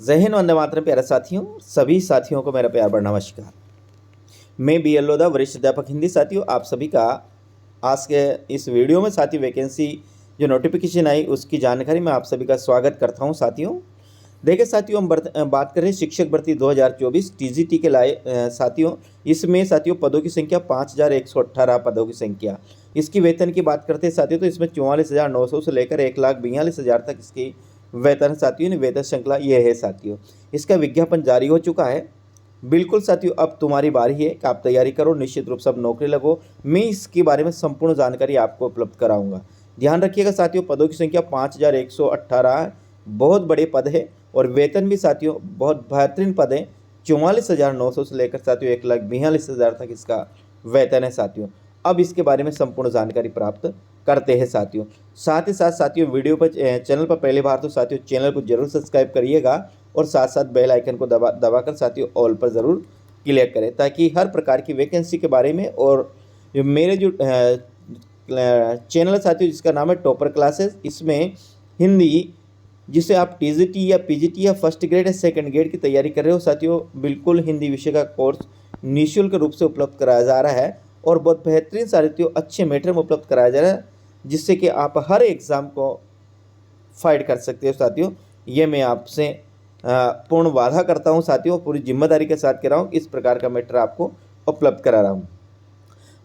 जय हिंद, वंदे मातरम। प्यारे साथियों, सभी साथियों को मेरा प्यार भरा नमस्कार। मैं BL लोधा, वरिष्ठ अध्यापक हिंदी। साथियों, आप सभी का आज के इस वीडियो में साथी वैकेंसी जो नोटिफिकेशन आई उसकी जानकारी में आप सभी का स्वागत करता हूं। साथियों देखिए साथियों, हम बात कर रहे हैं शिक्षक भर्ती 2024 TGT के लाए। साथियों इसमें साथियों पदों की संख्या 5118 पदों की संख्या। इसकी वेतन की बात करते हैं साथियों, तो इसमें 44,900 से लेकर 1,42,000 तक इसकी वेतन साथियों ने वेतन श्रृंखला ये है साथियों। इसका विज्ञापन जारी हो चुका है। बिल्कुल साथियों, अब तुम्हारी बारी है कि आप तैयारी करो, निश्चित रूप से अब नौकरी लगो। मैं इसके बारे में संपूर्ण जानकारी आपको उपलब्ध कराऊंगा। ध्यान रखिएगा साथियों, पदों की संख्या 5118 बहुत बड़े पद है और वेतन भी साथियों बहुत बेहतरीन पद है। 44,900 से लेकर साथियों 1,42,000 तक इसका वेतन है साथियों। अब इसके बारे में संपूर्ण जानकारी प्राप्त करते हैं साथियों। साथ ही साथ साथियों, वीडियो पर चैनल पर पहली बार तो साथियों चैनल को जरूर सब्सक्राइब करिएगा और साथ साथ बेल आइकन को दबाकर साथियों ऑल पर ज़रूर क्लिक करें, ताकि हर प्रकार की वैकेंसी के बारे में और मेरे जो चैनल साथियों जिसका नाम है टॉपर क्लासेस, इसमें हिंदी जिसे आप TGT या PGT या फर्स्ट ग्रेड या सेकंड ग्रेड की तैयारी कर रहे हो साथियों, बिल्कुल हिंदी विषय का कोर्स निःशुल्क रूप से उपलब्ध कराया जा रहा है और बहुत बेहतरीन साथियों अच्छे मैटर में उपलब्ध कराया जा रहा है, जिससे कि आप हर एग्ज़ाम को फाइट कर सकते हो साथियों। ये मैं आपसे पूर्ण वादा करता हूँ साथियों, पूरी जिम्मेदारी के साथ कह रहा हूँ, इस प्रकार का मैटर आपको उपलब्ध करा रहा हूँ।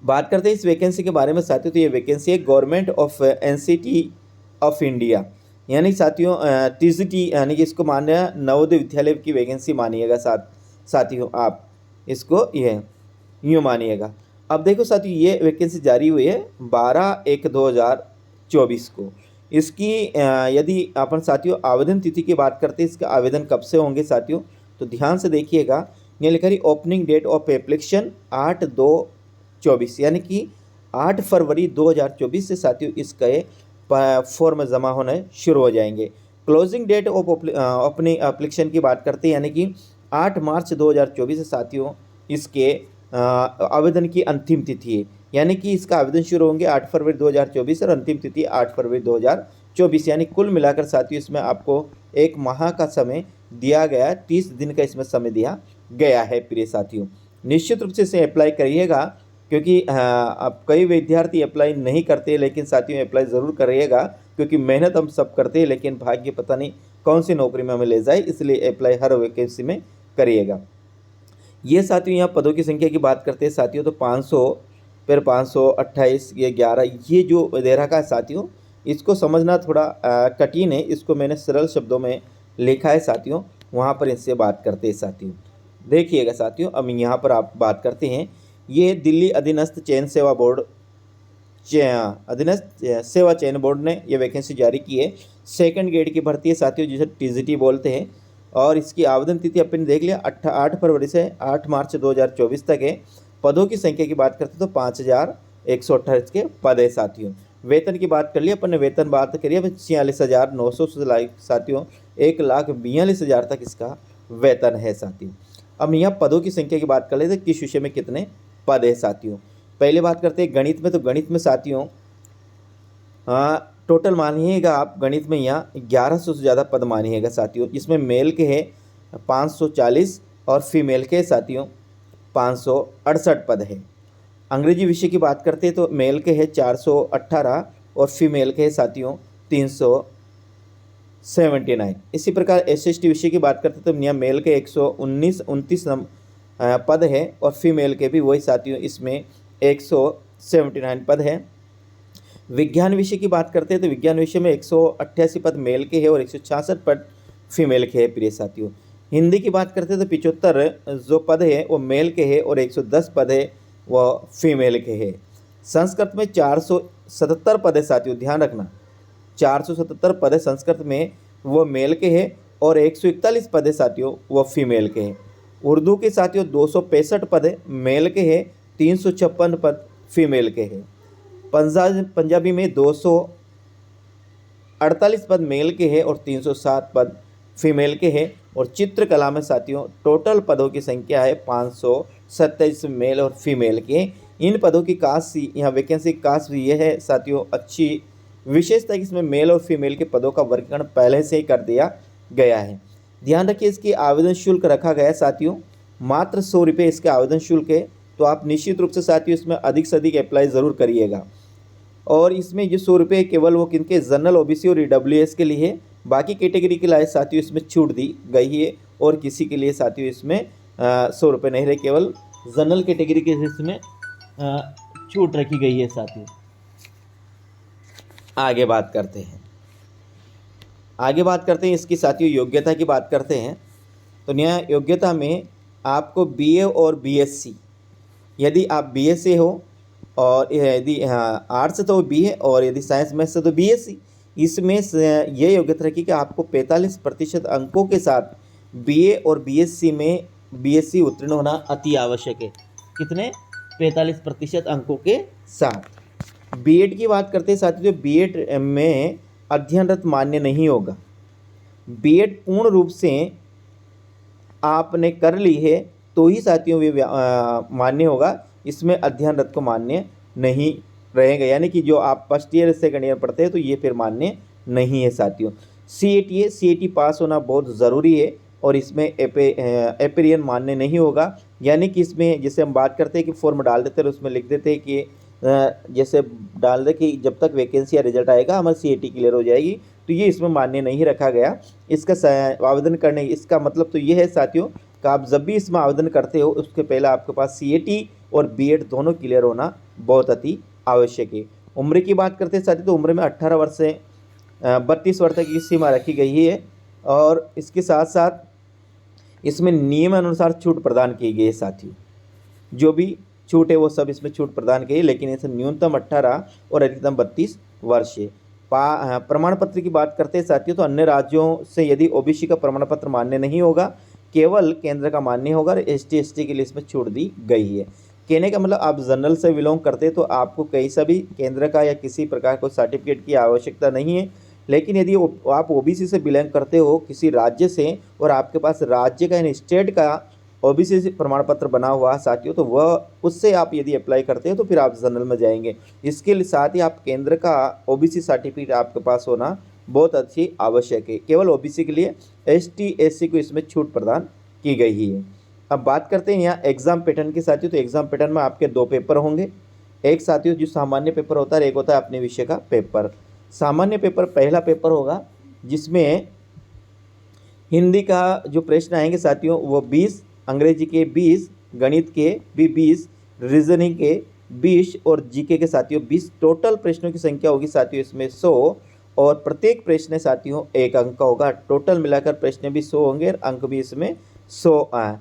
बात करते हैं इस वैकेंसी के बारे में साथियों, तो ये वैकेंसी है government of NCT of India, यानी साथियों TGT, यानी कि इसको मानिए नवोदय विद्यालय की वैकेंसी मानिएगा साथियों, आप इसको ये यूँ मानिएगा। अब देखो साथियों, ये वैकेंसी जारी हुई है 12/1/2024 को। इसकी यदि अपन साथियों आवेदन तिथि की बात करते हैं, इसका आवेदन कब से होंगे साथियों, तो ध्यान से देखिएगा। ये लिखा रही ओपनिंग डेट ऑफ एप्लीकेशन 8/2/24, यानी कि 8 फरवरी 2024 से साथियों इसका फॉर्म जमा होने शुरू हो जाएंगे। क्लोजिंग डेट ऑफ अपनी एप्लीकेशन की बात करते हैं, यानी कि 8 मार्च 2024 से साथियों इसके आवेदन की अंतिम तिथि है, यानी कि इसका आवेदन शुरू होंगे 8 फरवरी 2024 और अंतिम तिथि 8 फरवरी 2024, यानी कुल मिलाकर साथियों इसमें आपको एक माह का समय दिया गया, 30 दिन का इसमें समय दिया गया है। प्रिय साथियों, निश्चित रूप से इसे अप्लाई करिएगा, क्योंकि अब कई विद्यार्थी अप्लाई नहीं करते, लेकिन साथियों अप्लाई ज़रूर करिएगा, क्योंकि मेहनत हम सब करते हैं, लेकिन भाग्य पता नहीं कौन सी नौकरी में हमें ले जाए, इसलिए अप्लाई हर वैकेंसी में करिएगा। ये साथियों यहाँ पदों की संख्या की बात करते हैं साथियों, तो 500 फिर 528 ये 11 ये जो दे रखा है साथियों, इसको समझना थोड़ा कठिन है, इसको मैंने सरल शब्दों में लिखा है साथियों, वहाँ पर इनसे बात करते हैं साथियों। देखिएगा साथियों, अब यहाँ पर आप बात करते हैं, ये दिल्ली अधीनस्थ चयन सेवा बोर्ड अधीनस्थ सेवा चयन बोर्ड ने ये वैकेंसी जारी की है। सेकंड ग्रेड की भर्ती है साथियों, जिसे TGT बोलते हैं, और इसकी आवेदन तिथि अपन देख लिया 8 फरवरी से 8 मार्च 2024 तक है। पदों की संख्या की बात करते तो 5128 के पद है साथियों। वेतन की बात कर लिया अपन ने, वेतन बात करिए अब 46,900 से साथियों 1,42,000 तक इसका वेतन है साथियों। अब यहाँ पदों की संख्या की बात कर लेते किस विषय में कितने पद है साथियों। पहले बात करते हैं गणित में, तो गणित में साथियों टोटल मानिएगा आप गणित में यहाँ 1100 से ज़्यादा पद मानिएगा साथियों, जिसमें मेल के हैं 540 और फीमेल के साथियों 568 पद है। अंग्रेजी विषय की बात करते हैं तो मेल के हैं 418 और फीमेल के हैं साथियों 379। इसी प्रकार SST विषय की बात करते तो यहाँ मेल के 129 पद है और फीमेल के भी वही साथियों इसमें 179 पद है। विज्ञान विषय की बात करते हैं तो विज्ञान विषय में 188 पद मेल के हैं और 166 पद फीमेल के हैं। प्रिय साथियों, हिंदी की बात करते हैं तो 75 जो पद है वो मेल के हैं और 110 पद है वो फीमेल के हैं। संस्कृत में 477 पद है साथियों, ध्यान रखना 477 पद है संस्कृत में, वो मेल के हैं और 141 पद है साथियों वो फीमेल के हैं। उर्दू के साथियों 265 पद है मेल के हैं, 356 पद फीमेल के हैं। पंजाबी में 248 पद मेल के हैं और 307 पद फीमेल के हैं। और चित्रकला में साथियों टोटल पदों की संख्या है 527 मेल और फीमेल के। इन पदों की कास्ट यहाँ वैकेंसी कास्ट भी ये है साथियों, अच्छी विशेषता कि इसमें मेल और फीमेल के पदों का वर्गीकरण पहले से ही कर दिया गया है। ध्यान रखिए इसकी आवेदन शुल्क रखा गया है साथियों, मात्र 100 रुपये इसके आवेदन शुल्क है। तो आप निश्चित रूप से साथियों इसमें अधिक से अधिक अप्लाई ज़रूर करिएगा। और इसमें जो 100 रुपये केवल वो किनके, जनरल, ओबीसी और ईडब्ल्यूएस के लिए है। बाकी कैटेगरी के लिए साथियों इसमें छूट दी गई है और किसी के लिए साथियों इसमें 100 रुपये नहीं रहे, केवल जनरल कैटेगरी के इसमें छूट रखी गई है साथियों। आगे बात करते हैं इसकी साथियों योग्यता की बात करते हैं। तो न्याय योग्यता में आपको बीए और बीएससी, यदि आप बीएससी हो और यदि आर्ट्स तो बीए और यदि साइंस में से तो बीएससी, इसमें ये योग्यता रखी कि आपको 45% अंकों के साथ बीए और बीएससी में बीएससी उत्तीर्ण होना अति आवश्यक है। कितने? 45% अंकों के साथ। बीएड की बात करते हैं साथियों, तो बीएड में अध्ययनरत मान्य नहीं होगा। बीएड पूर्ण रूप से आपने कर ली है तो ही साथियों वे मान्य होगा, इसमें अध्ययनरत को मान्य नहीं रहेगा। यानी कि जो आप फर्स्ट ईयर सेकंड ईयर पढ़ते हैं तो ये फिर मान्य नहीं है साथियों। सीएटी है, सीएटी पास होना बहुत ज़रूरी है और इसमें एपेरियन मान्य नहीं होगा। यानी कि इसमें जैसे हम बात करते हैं कि फॉर्म डाल देते हैं उसमें लिख देते हैं कि जैसे डाल दे कि जब तक वैकेंसी या रिजल्ट आएगा हमारी सीएटी क्लियर हो जाएगी, तो ये इसमें मान्य नहीं रखा गया। इसका आवेदन करने इसका मतलब तो ये है साथियों कि आप जब भी इसमें आवेदन करते हो उसके पहले आपके पास सीएटी और बीएड दोनों क्लियर होना बहुत अति आवश्यक है। उम्र की बात करते हैं साथियों, तो उम्र में 18 वर्ष से 32 वर्ष तक की सीमा रखी गई है और इसके साथ साथ इसमें नियम अनुसार छूट प्रदान की गई है साथियों। जो भी छूट है वो सब इसमें छूट प्रदान की है, लेकिन इसे न्यूनतम 18 और अधिकतम 32 वर्ष है। प्रमाण पत्र की बात करते हैं साथियों, तो अन्य राज्यों से यदि ओबीसी का प्रमाण पत्र मान्य नहीं होगा, केवल केंद्र का मान्य होगा। और एसटी के लिए इसमें छूट दी गई है। कहने का मतलब आप जनरल से बिलोंग करते हैं तो आपको कहीं सा भी केंद्र का या किसी प्रकार को सर्टिफिकेट की आवश्यकता नहीं है। लेकिन यदि आप ओबीसी से बिलोंग करते हो किसी राज्य से और आपके पास राज्य का यानी स्टेट का ओबीसी से प्रमाण पत्र बना हुआ साथियों, तो वह उससे आप यदि अप्लाई करते हो तो फिर आप जनरल में जाएंगे। इसके साथ ही आप केंद्र का ओबीसी सर्टिफिकेट आपके पास होना बहुत अच्छी आवश्यक है। केवल ओबीसी के लिए एसटी एससी को इसमें छूट प्रदान की गई है। अब बात करते हैं यहाँ एग्ज़ाम पैटर्न की साथियों, तो एग्ज़ाम पैटर्न में आपके 2 पेपर होंगे। एक साथियों जो सामान्य पेपर होता है, एक होता है अपने विषय का पेपर। सामान्य पेपर पहला पेपर होगा जिसमें हिंदी का जो प्रश्न आएंगे साथियों वो 20, अंग्रेजी के 20, गणित के भी 20, रीजनिंग के 20 और जीके के साथियों 20। टोटल प्रश्नों की संख्या होगी साथियों इसमें 100 और प्रत्येक प्रश्न साथियों 1 अंक का होगा। टोटल मिलाकर प्रश्न भी 100 होंगे और अंक भी इसमें 100 आए।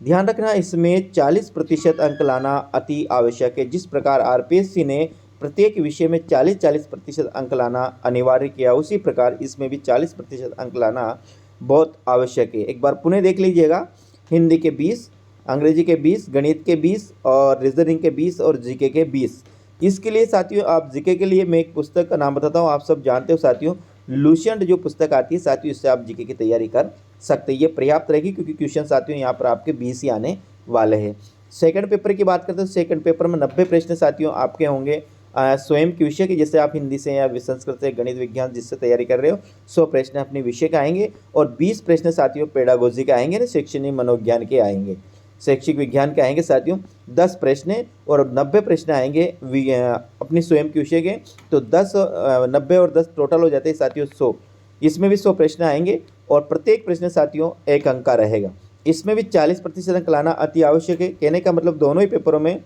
ध्यान रखना इसमें 40% अंक लाना अति आवश्यक है। जिस प्रकार आरपीएससी ने प्रत्येक विषय में 40% अंक लाना अनिवार्य किया, उसी प्रकार इसमें भी 40% अंक लाना बहुत आवश्यक है। एक बार पुनः देख लीजिएगा, हिंदी के 20, अंग्रेजी के 20, गणित के 20 और रीजनिंग के 20 और जीके के 20। इसके लिए साथियों आप जीके के लिए मैं एक पुस्तक का नाम बताता हूँ, आप सब जानते हो साथियों, लुसेंट जो पुस्तक आती है साथियों, इससे आप जीके की तैयारी कर सकते हैं। ये पर्याप्त रहेगी क्योंकि क्वेश्चन साथियों यहाँ पर आपके 20 ही आने वाले हैं। सेकंड पेपर की बात करते हैं, सेकंड पेपर में 90 प्रश्न साथियों आपके होंगे स्वयं के विषय के, जैसे आप हिंदी से या संस्कृत से, गणित, विज्ञान जिससे तैयारी कर रहे हो 100 प्रश्न अपने विषय के आएंगे और 20 प्रश्न साथियों पेडागोजी के आएंगे, शैक्षणिक मनोविज्ञान के आएंगे, शैक्षिक विज्ञान के आएंगे साथियों 10 प्रश्न और 90 प्रश्न आएंगे अपनी स्वयं के विषय के। तो 10 90 और 10 टोटल हो जाते हैं साथियों 100। इसमें भी 100 प्रश्न आएंगे और प्रत्येक प्रश्न साथियों 1 अंक का रहेगा। इसमें भी 40% अंक लाना अति आवश्यक है। कहने का मतलब दोनों ही पेपरों में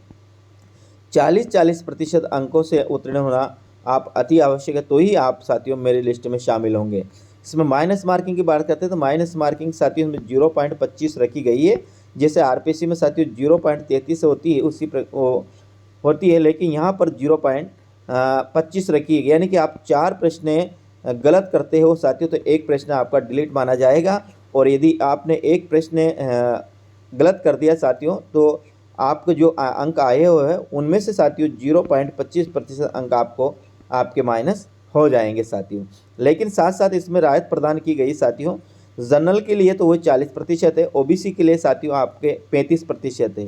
40% अंकों से उत्तीर्ण होना आप अति आवश्यक है, तो ही आप साथियों मेरी लिस्ट में शामिल होंगे। इसमें माइनस मार्किंग की बात करते हैं तो माइनस मार्किंग साथियों में 0.25 रखी गई है। जैसे आरपीएससी में साथियों 0.33 होती है उसी होती है, लेकिन यहाँ पर 0.25 रखी है। यानी कि आप 4 प्रश्न गलत करते हो साथियों तो 1 प्रश्न आपका डिलीट माना जाएगा और यदि आपने 1 प्रश्न गलत कर दिया साथियों तो आपको जो अंक आए हुए हैं उनमें से साथियों 0.25% अंक आपको आपके माइनस हो जाएंगे साथियों। लेकिन साथ साथ इसमें राहत प्रदान की गई साथियों। जनरल के लिए तो वो 40% है, ओबीसी के लिए साथियों आपके 35% है।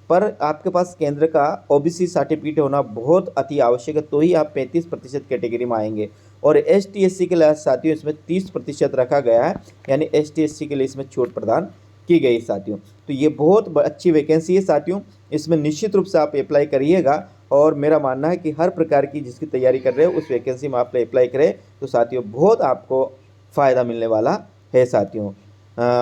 पर आपके पास केंद्र का ओबीसी सर्टिफिकेट होना बहुत अति आवश्यक है, तो ही आप 35% कैटेगरी में आएंगे। और ST/SC के लिए साथियों इसमें 30% रखा गया है, यानी ST/SC के लिए इसमें छूट प्रदान की गई साथियों। तो ये बहुत अच्छी वैकेंसी है साथियों, इसमें निश्चित रूप से आप अप्लाई करिएगा और मेरा मानना है कि हर प्रकार की जिसकी तैयारी कर रहे हो उस वैकेंसी में आप अप्लाई करें तो साथियों बहुत आपको फ़ायदा मिलने वाला है साथियों।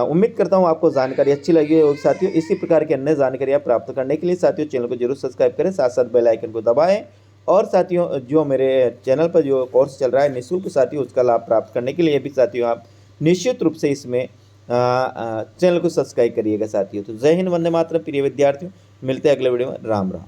उम्मीद करता हूँ आपको जानकारी अच्छी लगी होगी साथियों। इसी प्रकार की अन्य जानकारियाँ प्राप्त करने के लिए साथियों चैनल को जरूर सब्सक्राइब करें, साथ साथ बेल आइकन को दबाएं और साथियों जो मेरे चैनल पर जो कोर्स चल रहा है निःशुल्क साथियों उसका लाभ प्राप्त करने के लिए भी साथियों आप निश्चित रूप से इसमें चैनल को सब्सक्राइब करिएगा साथियों। तो जय हिंद, वंदे मातरम प्रिय विद्यार्थियों, मिलते हैं अगले वीडियो में। राम राम।